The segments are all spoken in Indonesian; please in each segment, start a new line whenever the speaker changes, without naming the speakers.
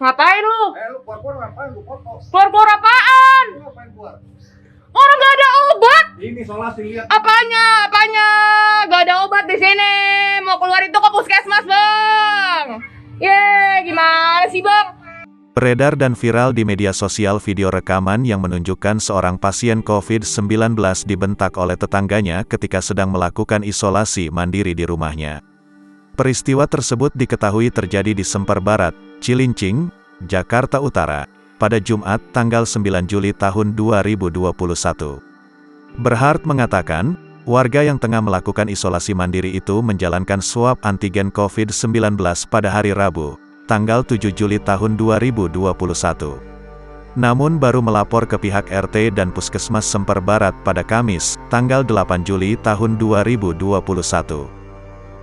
Ngapain lu?
Lu keluar ngapain? Lu foto.
Keluar apaan?
Lu ngapain keluar?
Orang gak ada obat.
Ini isolasi lihat.
Apanya? Gak ada obat di sini. Mau keluar itu ke puskesmas, Bang. Gimana sih, Bang?
Beredar dan viral di media sosial video rekaman yang menunjukkan seorang pasien COVID-19 dibentak oleh tetangganya ketika sedang melakukan isolasi mandiri di rumahnya. Peristiwa tersebut diketahui terjadi di Semper Barat, Cilincing, Jakarta Utara, pada Jumat tanggal 9 Juli tahun 2021. Berhart mengatakan, warga yang tengah melakukan isolasi mandiri itu menjalankan swab antigen COVID-19 pada hari Rabu, tanggal 7 Juli tahun 2021. Namun baru melapor ke pihak RT dan Puskesmas Semper Barat pada Kamis, tanggal 8 Juli tahun 2021.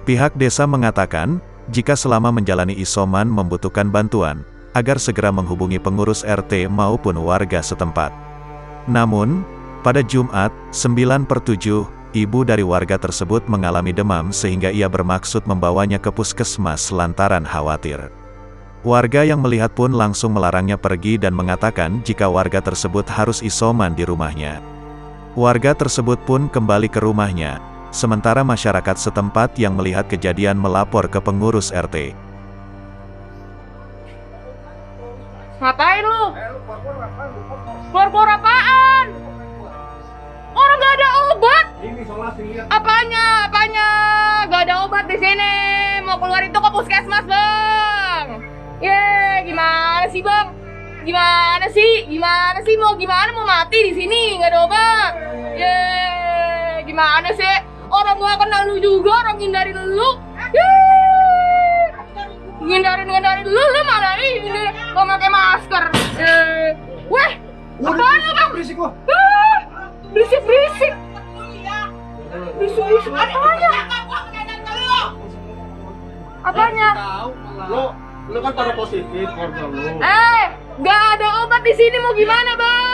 Pihak desa mengatakan, jika selama menjalani isoman membutuhkan bantuan, agar segera menghubungi pengurus RT maupun warga setempat. Namun, pada Jumat, 9/7, ibu dari warga tersebut mengalami demam sehingga ia bermaksud membawanya ke puskesmas lantaran khawatir. Warga yang melihat pun langsung melarangnya pergi dan mengatakan jika warga tersebut harus isoman di rumahnya. Warga tersebut pun kembali ke rumahnya, sementara masyarakat setempat yang melihat kejadian melapor ke pengurus RT.
Ngapain lu?
Lu keluar ngapain? Lu foto.
Keluar apaan? Orang gak ada obat.
Ini isolasi lihat.
Apanya? Gak ada obat di sini. Mau keluar itu ke puskesmas, Bang. Gimana sih, Bang? Gimana sih? Mau gimana? Mau mati di sini? Gak ada obat. Gimana sih? Orang gua kenal lu juga, orang ngindarin lu. Ngindarin lu mana ini? Gak pakai masker. Apaan lu, Bang?
Berisik lu.
Berisik. Apanya?
Lu kan pada positif keluarga lu.
Gak ada obat di sini, mau gimana, Bang?